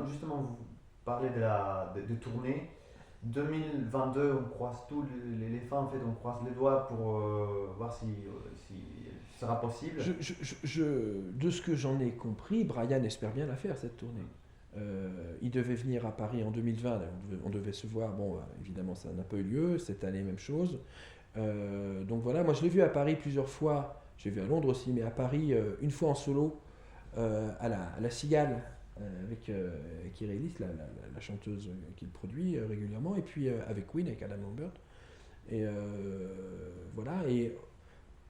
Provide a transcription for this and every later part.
justement, vous parlez de tournée. 2022, on croise tous les fins, en fait, on croise les doigts pour voir si ce sera possible. De ce que j'en ai compris, Brian espère bien la faire cette tournée. Il devait venir à Paris en 2020, on devait se voir, bon évidemment ça n'a pas eu lieu, cette année même chose. Donc voilà, moi je l'ai vu à Paris plusieurs fois, j'ai vu à Londres aussi, mais à Paris une fois en solo, à la Cigale, avec Irélis, la chanteuse qu'il produit régulièrement, et puis avec Queen, avec Adam Lambert. Et voilà, et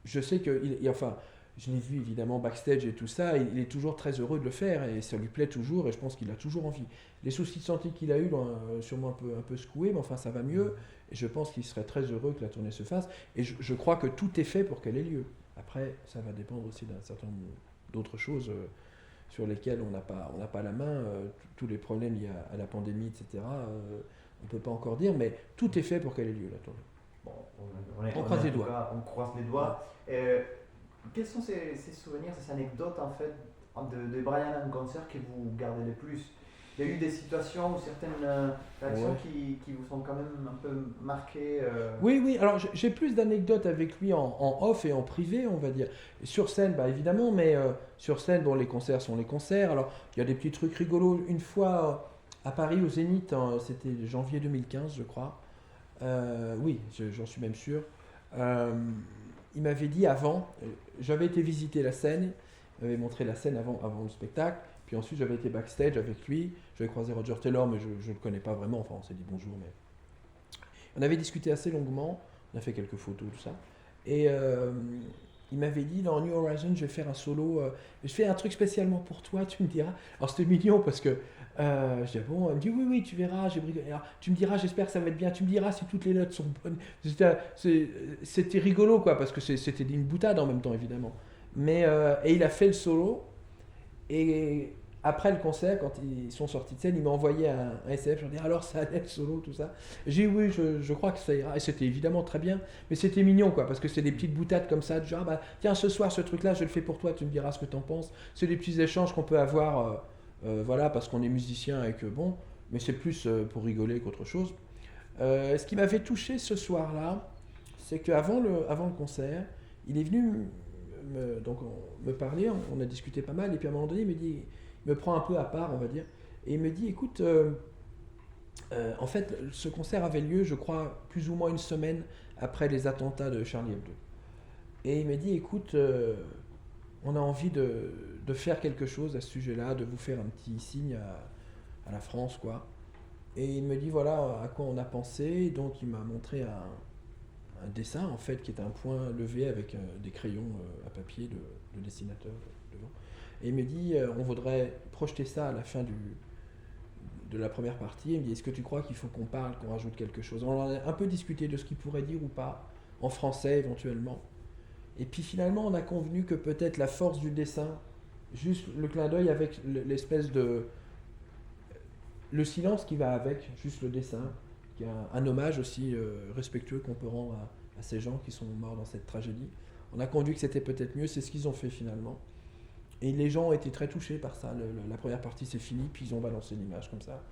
je sais que, enfin, je l'ai vu évidemment backstage et tout ça, il est toujours très heureux de le faire et ça lui plaît toujours et je pense qu'il a toujours envie. Les soucis de santé qu'il a eu l'ont sûrement un peu secoué, mais enfin ça va mieux et je pense qu'il serait très heureux que la tournée se fasse et je crois que tout est fait pour qu'elle ait lieu. Après, ça va dépendre aussi d'un certain nombre d'autres choses sur lesquelles on n'a pas la main, tous les problèmes liés à la pandémie, etc. On ne peut pas encore dire, mais tout est fait pour qu'elle ait lieu la tournée. Bon, On croise les doigts. on croise les Ouais. doigts. Quels sont ces souvenirs, ces anecdotes en fait de Brian en concert que vous gardez le plus? Il y a eu des situations ou certaines réactions Ouais. qui vous sont quand même un peu marquées. Oui, oui, alors j'ai plus d'anecdotes avec lui en off et en privé, on va dire. Sur scène, bah, évidemment, mais sur scène, bon, les concerts sont les concerts. Alors, il y a des petits trucs rigolos. Une fois à Paris, au Zénith, hein, c'était janvier 2015, je crois. Oui, j'en suis même sûr. Euh, il m'avait dit avant, j'avais été visiter la scène, il m'avait montré la scène avant le spectacle. Puis ensuite, j'avais été backstage avec lui. J'avais croisé Roger Taylor, mais je ne le connais pas vraiment. Enfin, on s'est dit bonjour, mais on avait discuté assez longuement, on a fait quelques photos, tout ça. Et il m'avait dit dans New Horizons, je vais faire un solo, je fais un truc spécialement pour toi, tu me diras. Alors c'était mignon parce que je dis ah bon, il me dit oui, oui, tu verras, j'ai bricolé. Alors, tu me diras, j'espère que ça va être bien, tu me diras si toutes les notes sont bonnes. C'était rigolo quoi, parce que c'était une boutade en même temps évidemment. Mais, et il a fait le solo, et après le concert, quand ils sont sortis de scène, il m'a envoyé un SF. J'en ai dit alors ça allait le solo, tout ça. J'ai dit oui, je crois que ça ira. Et c'était évidemment très bien, mais c'était mignon quoi, parce que c'est des petites boutades comme ça, du genre bah, tiens, ce soir, ce truc-là, je le fais pour toi, tu me diras ce que t'en penses. C'est des petits échanges qu'on peut avoir, voilà, parce qu'on est musicien et que bon, mais c'est plus pour rigoler qu'autre chose. Ce qui m'avait touché ce soir-là, c'est avant le concert, il est venu donc me parler, on a discuté pas mal, et puis à un moment donné, il me prend un peu à part, on va dire, et il me dit, écoute, en fait, ce concert avait lieu, je crois, plus ou moins une semaine après les attentats de Charlie Hebdo. Et il me dit, écoute, on a envie de faire quelque chose à ce sujet-là, de vous faire un petit signe à la France, quoi. Et il me dit, voilà à quoi on a pensé, donc il m'a montré un dessin en fait qui est un point levé avec des crayons à papier de dessinateur devant. Et il me dit on voudrait projeter ça à la fin de la première partie. Il me dit est-ce que tu crois qu'il faut qu'on parle, qu'on rajoute quelque chose? On en a un peu discuté de ce qu'il pourrait dire ou pas, en français éventuellement. Et puis finalement on a convenu que peut-être la force du dessin, juste le clin d'œil avec l'espèce de... le silence qui va avec, juste le dessin, qui est un hommage aussi respectueux qu'on peut rendre à ces gens qui sont morts dans cette tragédie. On a conduit que c'était peut-être mieux, c'est ce qu'ils ont fait finalement. Et les gens ont été très touchés par ça. La première partie c'est fini, puis ils ont balancé l'image comme ça.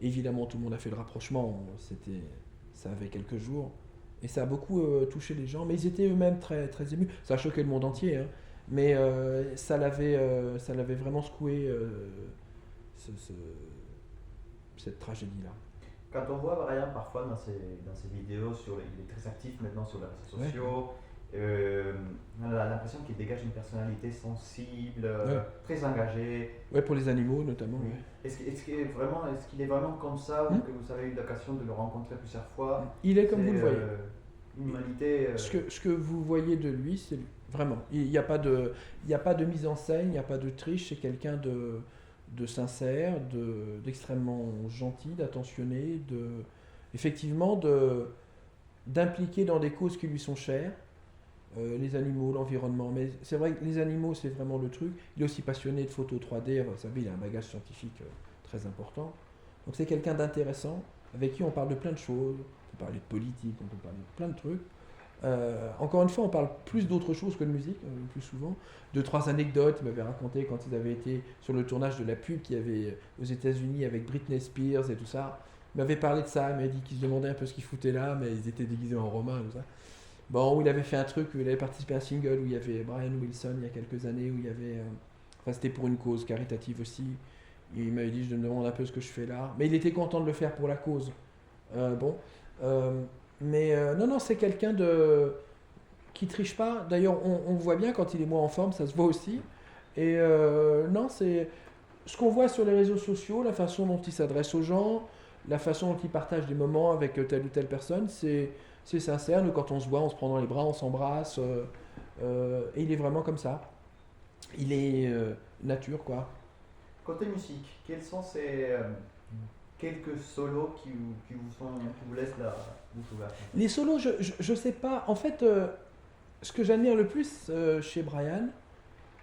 Et évidemment, tout le monde a fait le rapprochement. Ça avait quelques jours. Et ça a beaucoup touché les gens. Mais ils étaient eux-mêmes très, très émus. Ça a choqué le monde entier. Hein. Mais ça l'avait vraiment secoué, ce- ce- cette tragédie-là. Quand on voit Brian parfois dans ses vidéos, il est très actif maintenant sur les réseaux Ouais, sociaux, on a l'impression qu'il dégage une personnalité sensible, ouais. très engagée. Ouais, pour les animaux notamment. Ouais. Est-ce qu'il est vraiment comme ça ou Hmm. que vous avez eu l'occasion de le rencontrer plusieurs fois? Il est C'est comme vous le voyez. une humanité. Ce que vous voyez de lui, c'est lui. Vraiment. Il n'y a pas de, il y a pas de mise en scène, il n'y a pas de triche. C'est quelqu'un de sincère, d'extrêmement gentil, d'attentionné, effectivement, d'impliquer dans des causes qui lui sont chères. Les animaux, l'environnement. Mais c'est vrai que les animaux, c'est vraiment le truc. Il est aussi passionné de photos 3D. Vous savez, il a un bagage scientifique très important. Donc c'est quelqu'un d'intéressant, avec qui on parle de plein de choses. On peut parler de politique, on peut parler de plein de trucs. Encore une fois, on parle plus d'autre chose que de musique, le plus souvent. 2-3 anecdotes, il m'avait raconté quand ils avaient été sur le tournage de la pub qu'il y avait aux États-Unis avec Britney Spears et tout ça. Il m'avait parlé de ça, il m'avait dit qu'ils se demandaient un peu ce qu'ils foutaient là, mais ils étaient déguisés en romains et tout ça. Bon, où il avait fait un truc, où il avait participé à un single, où il y avait Brian Wilson il y a quelques années, où il y avait. Enfin, c'était pour une cause caritative aussi. Et il m'avait dit, je me demande un peu ce que je fais là. Mais il était content de le faire pour la cause. Bon. Non, non, c'est quelqu'un qui triche pas. D'ailleurs, on voit bien quand il est moins en forme, ça se voit aussi. Et non, c'est ce qu'on voit sur les réseaux sociaux, la façon dont il s'adresse aux gens, la façon dont il partage des moments avec telle ou telle personne, c'est sincère. Nous, quand on se voit, on se prend dans les bras, on s'embrasse. Et il est vraiment comme ça. Il est nature, quoi. Côté musique, quels sont ces quelques solos qui vous laissent la bouche ouverte? Les solos, je sais pas. En fait, ce que j'admire le plus chez Brian,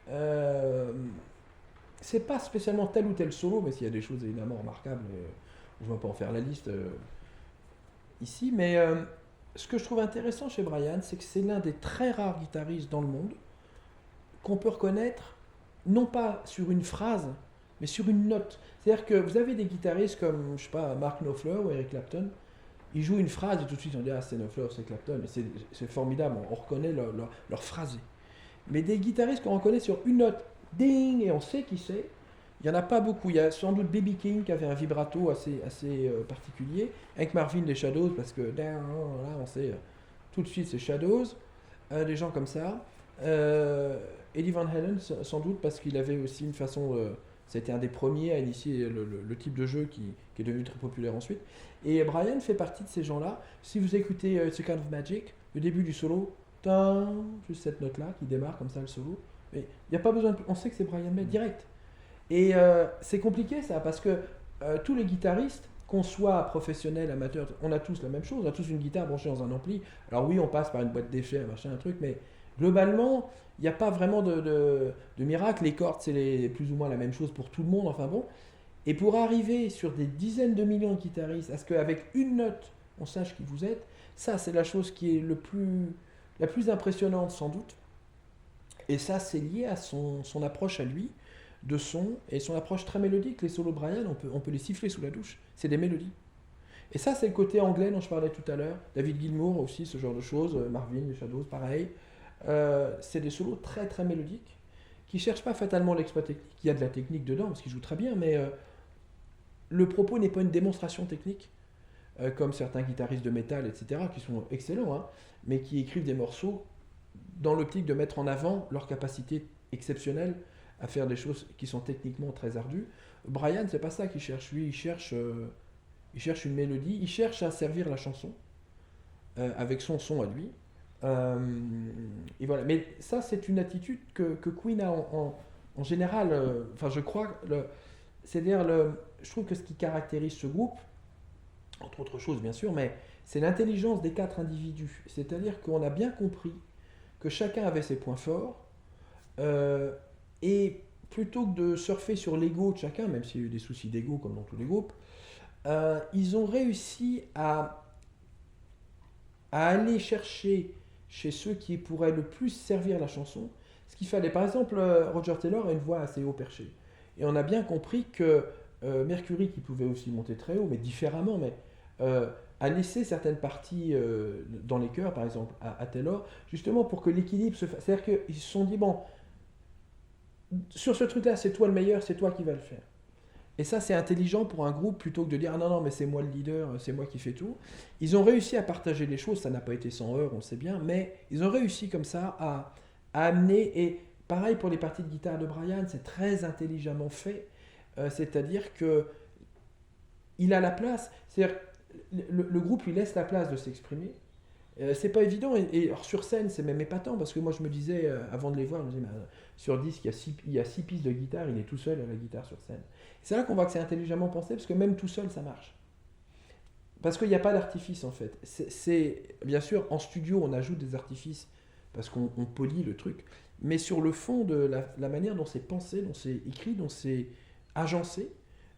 euh, c'est pas spécialement tel ou tel solo, mais s'il y a des choses évidemment remarquables, je ne vais pas en faire la liste ici, mais ce que je trouve intéressant chez Brian, c'est que c'est l'un des très rares guitaristes dans le monde qu'on peut reconnaître, non pas sur une phrase, mais sur une note. C'est-à-dire que vous avez des guitaristes comme, je sais pas, Mark Knopfler ou Eric Clapton, ils jouent une phrase et tout de suite on dit ah c'est Knopfler, c'est Clapton, et c'est formidable, on reconnaît leur phrasé. Mais des guitaristes qu'on reconnaît sur une note, ding, et on sait qui c'est, il n'y en a pas beaucoup. Il y a sans doute B.B. King qui avait un vibrato assez particulier, Hank Marvin des Shadows, parce que là on sait tout de suite c'est Shadows, des gens comme ça. Eddie Van Halen sans doute parce qu'il avait aussi une façon, c'était un des premiers à initier le type de jeu qui est devenu très populaire ensuite. Et Brian fait partie de ces gens-là. Si vous écoutez It's a Kind of Magic, le début du solo, juste cette note-là qui démarre comme ça le solo, mais il n'y a pas besoin on sait que c'est Brian May direct. Et c'est compliqué ça parce que tous les guitaristes, qu'on soit professionnel, amateur, on a tous la même chose, on a tous une guitare branchée dans un ampli. Alors oui, on passe par une boîte d'effets, machin, un truc, mais globalement, il n'y a pas vraiment de miracle. Les cordes, c'est plus ou moins la même chose pour tout le monde, enfin bon. Et pour arriver sur des dizaines de millions de guitaristes, à ce qu'avec une note, on sache qui vous êtes, ça, c'est la chose qui est la plus impressionnante sans doute. Et ça, c'est lié à son approche à lui, de son, et son approche très mélodique. Les solos Brian, on peut les siffler sous la douche, c'est des mélodies. Et ça, c'est le côté anglais dont je parlais tout à l'heure. David Gilmour aussi, ce genre de choses. Marvin, les Shadows, pareil. C'est des solos très très mélodiques qui ne cherchent pas fatalement l'exploit technique. Il y a de la technique dedans parce qu'il joue très bien, mais le propos n'est pas une démonstration technique comme certains guitaristes de métal, etc., qui sont excellents, hein, mais qui écrivent des morceaux dans l'optique de mettre en avant leur capacité exceptionnelle à faire des choses qui sont techniquement très ardues. Brian, c'est pas ça qu'il cherche. Lui, il cherche une mélodie, il cherche à servir la chanson avec son son à lui. Et voilà. Mais ça, c'est une attitude que Queen a en général. Enfin, je crois. C'est-à-dire, je trouve que ce qui caractérise ce groupe, entre autres choses bien sûr, mais c'est l'intelligence des 4 individus. C'est-à-dire qu'on a bien compris que chacun avait ses points forts. Et plutôt que de surfer sur l'ego de chacun, même s'il y a eu des soucis d'ego comme dans tous les groupes, ils ont réussi à aller chercher chez ceux qui pourraient le plus servir la chanson ce qu'il fallait. Par exemple, Roger Taylor a une voix assez haut perchée. Et on a bien compris que Mercury, qui pouvait aussi monter très haut, mais différemment, mais a laissé certaines parties dans les chœurs, par exemple, à Taylor, justement pour que l'équilibre se fasse. C'est-à-dire qu'ils se sont dit, bon, sur ce truc-là, c'est toi le meilleur, c'est toi qui vas le faire. Et ça, c'est intelligent pour un groupe plutôt que de dire ah non, non, mais c'est moi le leader, c'est moi qui fais tout. Ils ont réussi à partager les choses, ça n'a pas été sans heurts, on le sait bien, mais ils ont réussi comme ça à amener. Et pareil pour les parties de guitare de Brian, c'est très intelligemment fait. C'est-à-dire que il a la place, c'est-à-dire le groupe lui laisse la place de s'exprimer. C'est pas évident, et alors sur scène c'est même épatant parce que moi je me disais avant de les voir, je me disais sur 10 il y a 6 pistes de guitare, il est tout seul à la guitare sur scène. C'est là qu'on voit que c'est intelligemment pensé parce que même tout seul ça marche. Parce qu'il n'y a pas d'artifice en fait. C'est bien sûr en studio on ajoute des artifices parce qu'on polit le truc, mais sur le fond de la manière dont c'est pensé, dont c'est écrit, dont c'est agencé,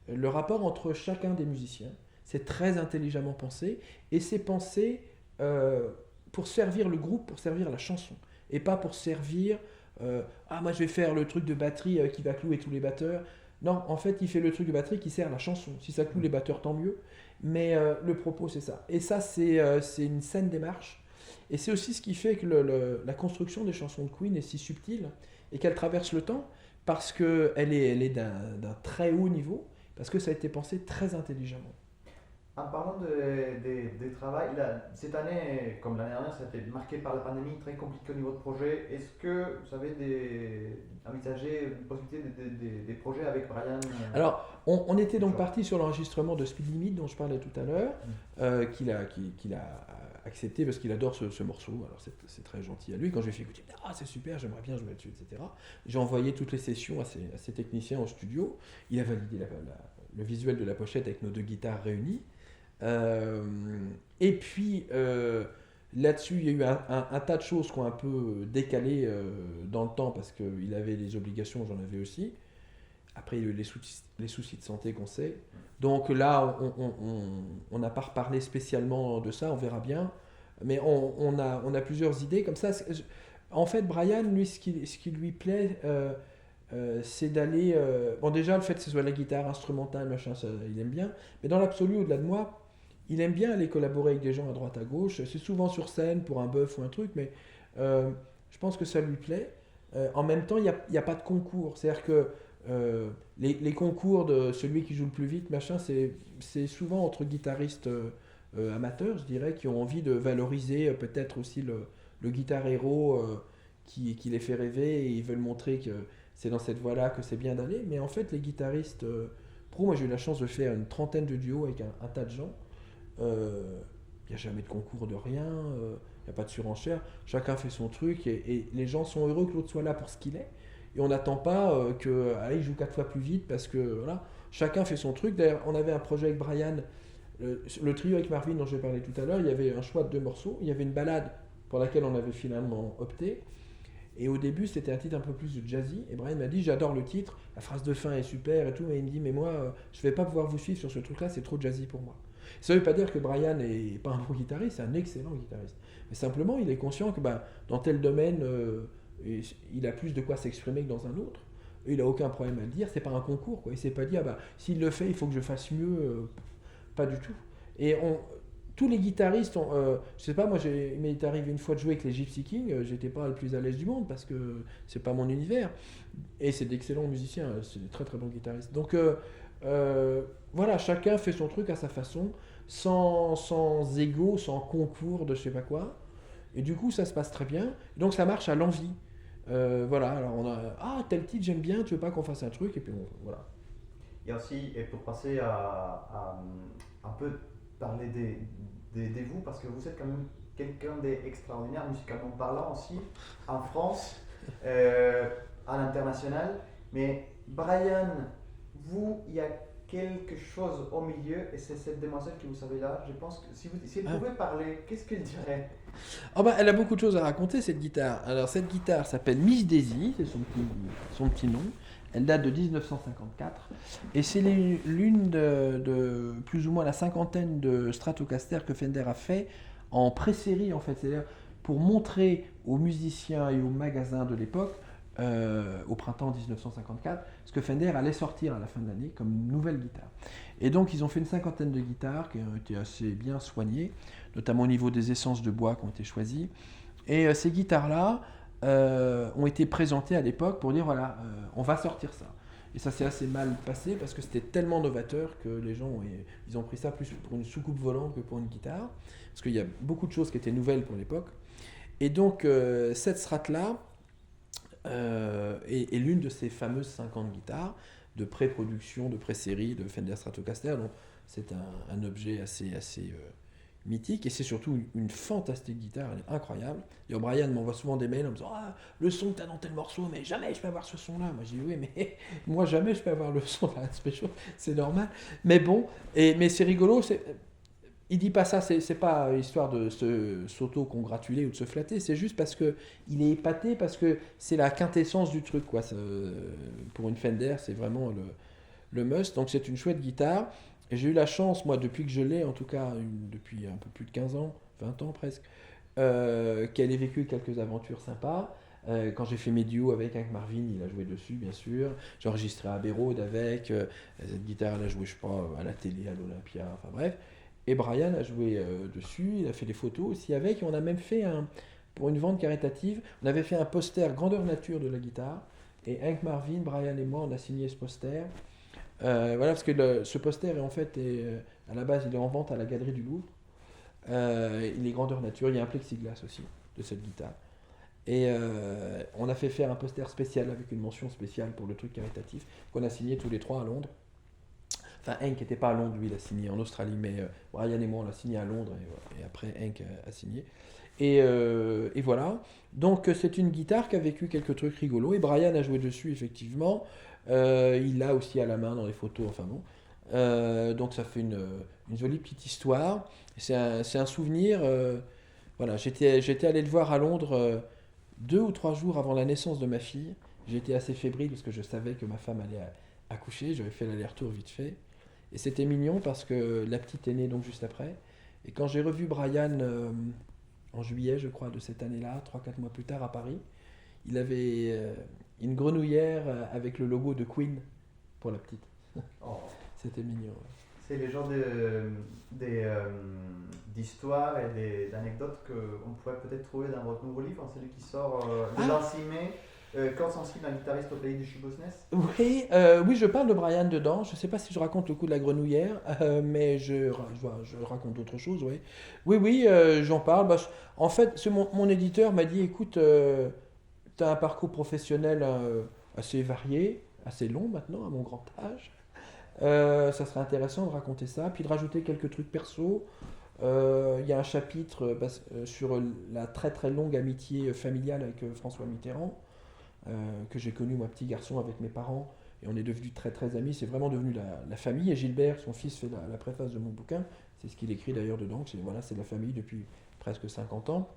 le rapport entre chacun des musiciens, c'est très intelligemment pensé et c'est pensé pour servir le groupe, pour servir la chanson. Et pas pour servir, moi je vais faire le truc de batterie qui va clouer tous les batteurs. Non, en fait, il fait le truc de batterie qui sert la chanson. Si ça cloue les batteurs, tant mieux. Mais le propos, c'est ça. Et ça, c'est une saine démarche. Et c'est aussi ce qui fait que la construction des chansons de Queen est si subtile et qu'elle traverse le temps parce qu'elle est d'un très haut niveau, parce que ça a été pensé très intelligemment. En parlant des travail, cette année, comme l'année dernière, ça a été marqué par la pandémie, très compliqué au niveau de projet. Est-ce que vous avez envisagé une possibilité des projets avec Brian Alors, on était donc parti sur l'enregistrement de Speed Limit dont je parlais tout à l'heure, qu'il a accepté parce qu'il adore ce morceau. Alors, c'est très gentil à lui. Quand je lui ai fait écouter, c'est super, j'aimerais bien jouer là-dessus, etc. J'ai envoyé toutes les sessions à ses techniciens au studio. Il a validé le visuel de la pochette avec nos 2 guitares réunies. Et puis là-dessus, il y a eu un tas de choses qui ont un peu décalé dans le temps parce qu'il avait des obligations, j'en avais aussi. Après, il y a eu les soucis de santé qu'on sait. Donc là, on n'a pas reparlé spécialement de ça, on verra bien. Mais on a plusieurs idées comme ça. En fait, Brian, lui, ce qui lui plaît, c'est d'aller... bon, déjà, le fait que ce soit la guitare instrumentale, machin, ça, il aime bien. Mais dans l'absolu, au-delà de moi, il aime bien aller collaborer avec des gens à droite à gauche. C'est souvent sur scène pour un bœuf ou un truc, mais je pense que ça lui plaît. En même temps, il n'y a pas de concours. C'est-à-dire que les concours de celui qui joue le plus vite, machin, c'est souvent entre guitaristes amateurs, je dirais, qui ont envie de valoriser peut-être aussi le guitar héros qui les fait rêver et ils veulent montrer que c'est dans cette voie-là que c'est bien d'aller. Mais en fait, les guitaristes pro, moi j'ai eu la chance de faire une trentaine de duos avec un tas de gens. Il n'y a jamais de concours de rien, il n'y a pas de surenchère, chacun fait son truc et les gens sont heureux que l'autre soit là pour ce qu'il est. Et on n'attend pas qu'il joue 4 fois plus vite parce que voilà, chacun fait son truc. D'ailleurs, on avait un projet avec Brian, le trio avec Marvin dont j'ai parlé tout à l'heure, il y avait un choix de 2 morceaux. Il y avait une balade pour laquelle on avait finalement opté. Et au début, c'était un titre un peu plus jazzy. Et Brian m'a dit, j'adore le titre, la phrase de fin est super et tout. Mais il me dit, mais moi, je ne vais pas pouvoir vous suivre sur ce truc-là, c'est trop jazzy pour moi. Ça ne veut pas dire que Brian n'est pas un bon guitariste, c'est un excellent guitariste. Mais simplement, il est conscient que dans tel domaine, il a plus de quoi s'exprimer que dans un autre. Et il n'a aucun problème à le dire, c'est pas un concours, quoi. Il ne s'est pas dit, s'il le fait, il faut que je fasse mieux. Pas du tout. Et tous les guitaristes, je sais pas, moi, il m'est arrivé une fois de jouer avec les Gypsy Kings, j'étais pas le plus à l'aise du monde parce que c'est pas mon univers. Et c'est d'excellents musiciens, c'est des très très bons guitaristes. Donc voilà, chacun fait son truc à sa façon, sans ego, sans concours de je sais pas quoi. Et du coup, ça se passe très bien. Donc ça marche à l'envie. Voilà, alors on a tel titre j'aime bien, tu veux pas qu'on fasse un truc, et puis voilà. Il y a aussi, et pour passer à un peu parler des vous, parce que vous êtes quand même quelqu'un d'extraordinaire musicalement parlant aussi, en France, à l'international. Mais Brian, vous, il y a quelque chose au milieu, et c'est cette demoiselle que vous savez là. Je pense que si elle pouvait parler, qu'est-ce qu'elle dirait? Elle a beaucoup de choses à raconter, cette guitare. Alors, cette guitare s'appelle Miss Daisy, c'est son petit nom. Elle date de 1954 et c'est l'une de plus ou moins la cinquantaine de Stratocaster que Fender a fait en pré-série en fait, c'est-à-dire pour montrer aux musiciens et aux magasins de l'époque au printemps 1954 ce que Fender allait sortir à la fin de l'année comme nouvelle guitare. Et donc ils ont fait une cinquantaine de guitares qui ont été assez bien soignées, notamment au niveau des essences de bois qui ont été choisies. Et ces guitares-là ont été présentés à l'époque pour dire voilà, on va sortir ça. Et ça s'est assez mal passé parce que c'était tellement novateur que les gens ils ont pris ça plus pour une soucoupe volante que pour une guitare. Parce qu'il y a beaucoup de choses qui étaient nouvelles pour l'époque. Et donc cette Strat-là est l'une de ces fameuses 50 guitares de pré-production, de pré-série de Fender Stratocaster. Donc c'est un objet assez mythique et c'est surtout une fantastique guitare, elle est incroyable. Et Brian m'envoie souvent des mails en me disant le son que t'as dans tel morceau, mais jamais je peux avoir ce son là. Moi j'ai dit oui, mais moi jamais je peux avoir le son de la Special, c'est normal. Mais bon, mais c'est rigolo, il dit pas ça, c'est pas histoire de s'auto-congratuler ou de se flatter, c'est juste parce que il est épaté, parce que c'est la quintessence du truc quoi. Pour une Fender c'est vraiment le must, donc c'est une chouette guitare. Et j'ai eu la chance, moi, depuis que je l'ai, en tout cas depuis un peu plus de 15 ans, 20 ans presque, qu'elle ait vécu quelques aventures sympas. Quand j'ai fait mes duos avec Hank Marvin, il a joué dessus, bien sûr. J'ai enregistré à Abbey Road avec. Cette guitare, elle a joué, je sais pas, à la télé, à l'Olympia, enfin bref. Et Brian a joué dessus, il a fait des photos aussi avec. Et on a même fait pour une vente caritative, on avait fait un poster grandeur nature de la guitare. Et Hank Marvin, Brian et moi, on a signé ce poster. Voilà, parce que ce poster, à la base, il est en vente à la Galerie du Louvre. Il est grandeur nature, il y a un plexiglas aussi de cette guitare. Et on a fait faire un poster spécial avec une mention spéciale pour le truc caritatif qu'on a signé tous les trois à Londres. Enfin, Hank n'était pas à Londres, lui, il a signé en Australie, mais Brian et moi, on l'a signé à Londres, et après, Hank a signé. Et voilà. Donc, c'est une guitare qui a vécu quelques trucs rigolos, et Brian a joué dessus, effectivement. Il l'a aussi à la main dans les photos, enfin bon. Donc, ça fait une jolie petite histoire. C'est un souvenir. Voilà, j'étais allé le voir à Londres 2 ou 3 jours avant la naissance de ma fille. J'étais assez fébrile parce que je savais que ma femme allait accoucher. J'avais fait l'aller-retour vite fait. Et c'était mignon parce que la petite est née donc juste après. Et quand j'ai revu Brian en juillet, je crois, de cette année-là, 3 4 mois plus tard à Paris, il avait une grenouillère avec le logo de Queen pour la petite. Oh. C'était mignon. Ouais. C'est le genre d'histoires et d'anecdotes qu'on pourrait peut-être trouver dans votre nouveau livre, celui qui sort le 26 mai. Quand sensible, un guitariste au pays du Chibosness. Oui, oui, je parle de Brian dedans. Je ne sais pas si je raconte le coup de la grenouillère, mais je raconte d'autres choses, oui. Oui, oui, j'en parle. En fait, mon éditeur m'a dit, écoute, tu as un parcours professionnel assez varié, assez long maintenant, à mon grand âge. Ça serait intéressant de raconter ça, puis de rajouter quelques trucs perso. Il y a un chapitre sur la très très longue amitié familiale avec François Mitterrand, que j'ai connu moi petit garçon avec mes parents, et on est devenus très très amis, c'est vraiment devenu la famille. Et Gilbert, son fils, fait la préface de mon bouquin, c'est ce qu'il écrit d'ailleurs dedans, c'est la famille depuis presque 50 ans.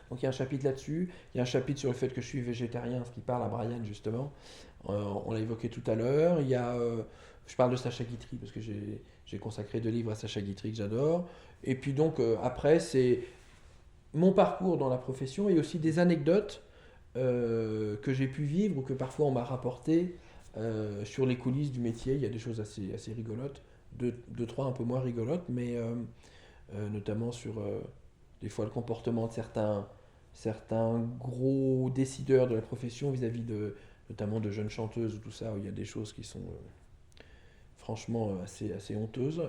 Donc il y a un chapitre là-dessus, il y a un chapitre sur le fait que je suis végétarien, ce qui parle à Brian justement, on l'a évoqué tout à l'heure. Je parle de Sacha Guitry parce que j'ai consacré 2 livres à Sacha Guitry que j'adore. Et puis donc après c'est mon parcours dans la profession et aussi des anecdotes que j'ai pu vivre ou que parfois on m'a rapporté sur les coulisses du métier. Il y a des choses assez rigolotes, deux, trois un peu moins rigolotes, mais notamment sur des fois le comportement de certains gros décideurs de la profession vis-à-vis notamment de jeunes chanteuses ou tout ça, où il y a des choses qui sont franchement assez honteuses.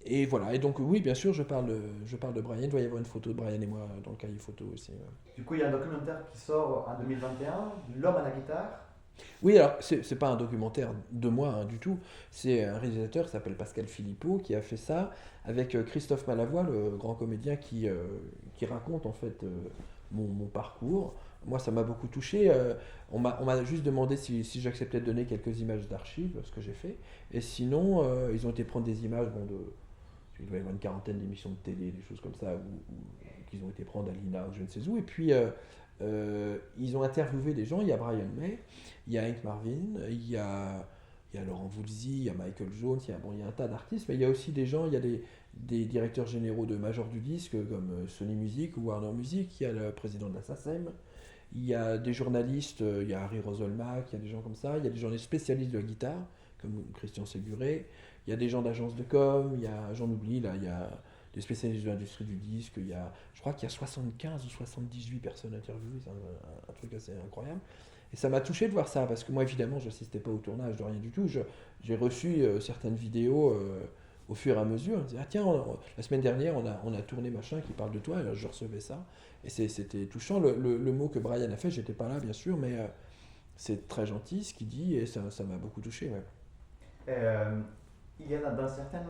Et voilà, et donc oui, bien sûr, je parle de Brian. Il doit y avoir une photo de Brian et moi dans le cahier photo aussi. Du coup, il y a un documentaire qui sort en 2021, L'homme à la guitare. Oui, alors c'est pas un documentaire de moi hein, du tout. C'est un réalisateur qui s'appelle Pascal Philippot qui a fait ça avec Christophe Malavoie, le grand comédien qui raconte en fait mon parcours. Moi, ça m'a beaucoup touché. On m'a juste demandé si j'acceptais de donner quelques images d'archives, ce que j'ai fait. Et sinon, ils ont été prendre des images il doit y avoir une quarantaine d'émissions de télé, des choses comme ça, qu'ils ont été prendre à l'INA ou je ne sais où. Et puis, ils ont interviewé des gens. Il y a Brian May, il y a Hank Marvin, il y a Laurent Voulzy, il y a Michael Jones, il y a un tas d'artistes, mais il y a aussi des gens, il y a des directeurs généraux de majors du disque comme Sony Music ou Warner Music, il y a le président de la SACEM, il y a des journalistes, il y a Harry Roselmack, il y a des gens comme ça, il y a des journalistes spécialistes de la guitare, comme Christian Séguré, il y a des gens d'agences de com, j'en oublie, là, il y a des spécialistes de l'industrie du disque, je crois qu'il y a 75 ou 78 personnes interviewées, c'est un truc assez incroyable. Et ça m'a touché de voir ça, parce que moi évidemment je n'assistais pas au tournage de rien du tout, j'ai reçu certaines vidéos au fur et à mesure, on me disait, ah tiens, la semaine dernière on a tourné machin qui parle de toi, et alors je recevais ça, et c'était touchant. Le mot que Brian a fait, j'étais pas là bien sûr, mais c'est très gentil ce qu'il dit, et ça m'a beaucoup touché. Ouais. Il y a dans certains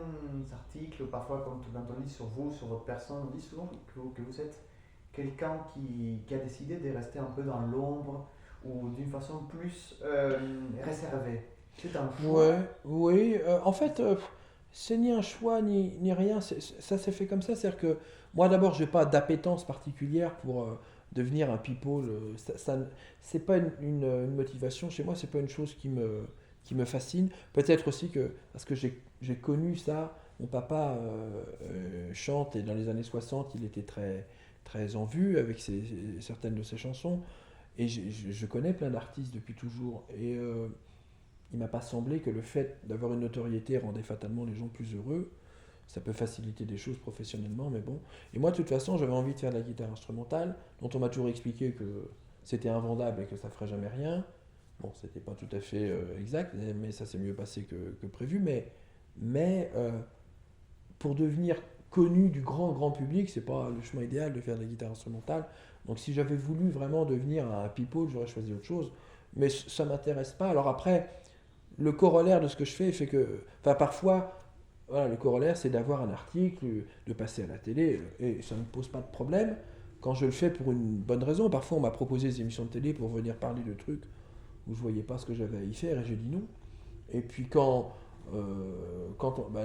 articles, parfois quand on lit sur vous, sur votre personne, on dit souvent que vous êtes quelqu'un qui a décidé de rester un peu dans l'ombre ou d'une façon plus réservée. C'est un choix. Ouais, oui, en fait, c'est ni un choix ni rien, ça s'est fait comme ça, c'est-à-dire que moi d'abord, j'ai pas d'appétence particulière pour devenir un people, c'est pas une motivation chez moi, c'est pas une chose qui me fascine. Peut-être aussi parce que j'ai connu ça mon papa chante et dans les années 60, il était très, très en vue avec certaines de ses chansons. Et je connais plein d'artistes depuis toujours. Et il m'a pas semblé que le fait d'avoir une notoriété rendait fatalement les gens plus heureux. Ça peut faciliter des choses professionnellement, mais bon. Et moi, de toute façon, j'avais envie de faire de la guitare instrumentale, dont on m'a toujours expliqué que c'était invendable et que ça ferait jamais rien. Bon, c'était pas tout à fait exact, mais ça s'est mieux passé que prévu. Mais pour devenir connu du grand public, c'est pas le chemin idéal de faire de la guitare instrumentale. Donc si j'avais voulu vraiment devenir un people, j'aurais choisi autre chose. Mais ça m'intéresse pas. Alors après, le corollaire de ce que je fais fait que, enfin parfois, voilà, le corollaire c'est d'avoir un article, de passer à la télé, et ça ne me pose pas de problème quand je le fais pour une bonne raison. Parfois on m'a proposé des émissions de télé pour venir parler de trucs où je voyais pas ce que j'avais à y faire et j'ai dit non. Et puis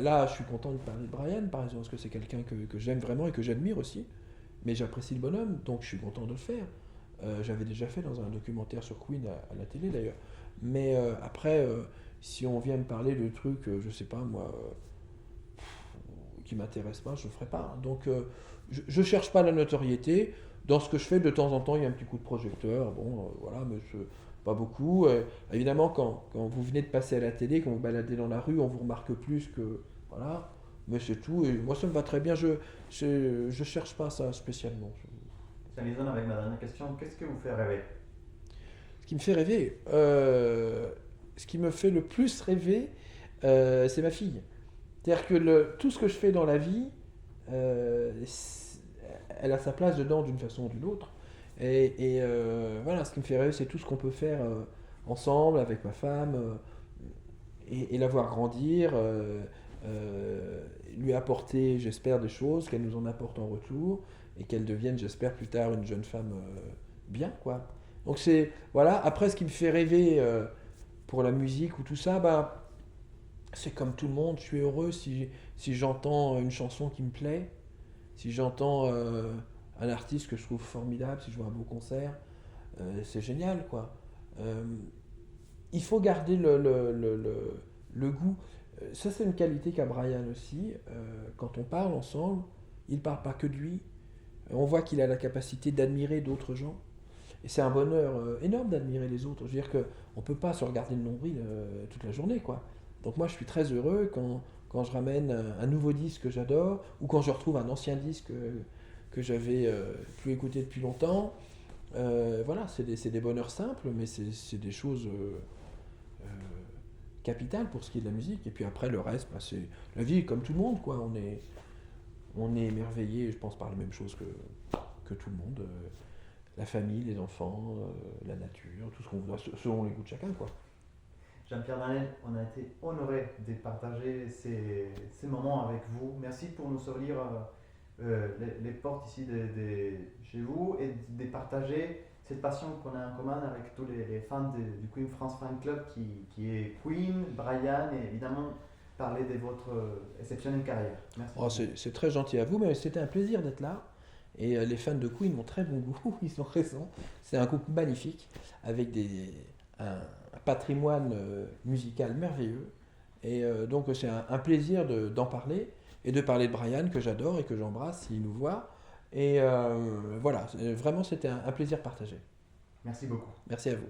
là je suis content de parler de Brian par exemple, parce que c'est quelqu'un que j'aime vraiment et que j'admire aussi. Mais j'apprécie le bonhomme, donc je suis content de le faire. J'avais déjà fait dans un documentaire sur Queen à la télé d'ailleurs. Mais après, si on vient me parler de trucs, je sais pas moi, qui m'intéressent pas, je le ferai pas. Donc je cherche pas la notoriété. Dans ce que je fais, de temps en temps, il y a un petit coup de projecteur. Bon, voilà, mais pas beaucoup. Évidemment, quand vous venez de passer à la télé, quand vous baladez dans la rue, on vous remarque plus que. Voilà. Mais c'est tout. Et moi, ça me va très bien. Je cherche pas ça spécialement. Ça résonne avec ma dernière question. Qu'est-ce que vous fait rêver? Ce qui me fait rêver, ce qui me fait le plus rêver, c'est ma fille. C'est-à-dire que tout ce que je fais dans la vie, elle a sa place dedans d'une façon ou d'une autre. Et voilà, ce qui me fait rêver, c'est tout ce qu'on peut faire ensemble, avec ma femme, et la voir grandir, lui apporter, j'espère, des choses, qu'elle nous en apporte en retour, et qu'elle devienne, j'espère, plus tard une jeune femme bien, quoi. Donc c'est, voilà, après ce qui me fait rêver pour la musique ou tout ça, bah, c'est comme tout le monde, je suis heureux si j'entends une chanson qui me plaît, si j'entends un artiste que je trouve formidable, si je vois un beau concert, c'est génial, quoi. Euh, il faut garder le goût. Ça, c'est une qualité qu'a Brian aussi. Quand on parle ensemble, il ne parle pas que de lui. On voit qu'il a la capacité d'admirer d'autres gens. Et c'est un bonheur énorme d'admirer les autres. Je veux dire qu'on ne peut pas se regarder le nombril toute la journée, quoi. Donc moi, je suis très heureux quand je ramène un nouveau disque que j'adore, ou quand je retrouve un ancien disque que j'avais plus écouté depuis longtemps. Voilà, c'est des bonheurs simples, mais c'est des choses capitales pour ce qui est de la musique. Et puis après, le reste, bah, c'est la vie comme tout le monde, quoi. On est émerveillé, je pense, par les mêmes choses que tout le monde. La famille, les enfants, la nature, tout ce qu'on voit selon les goûts de chacun, quoi. Jean-Pierre Danel, on a été honoré de partager ces moments avec vous. Merci pour nous ouvrir les portes ici chez vous et de partager cette passion qu'on a en commun avec tous les fans du Queen France Fan Club qui est Queen, Brian et évidemment parler de votre exceptionnelle carrière. Merci. Oh, c'est très gentil à vous, mais c'était un plaisir d'être là. Et les fans de Queen ont très bon goût, ils ont raison. C'est un groupe magnifique avec un patrimoine musical merveilleux. Et donc c'est un plaisir d'en parler et de parler de Brian que j'adore et que j'embrasse s'il nous voit. Et voilà, vraiment c'était un plaisir partagé. Merci beaucoup. Merci à vous.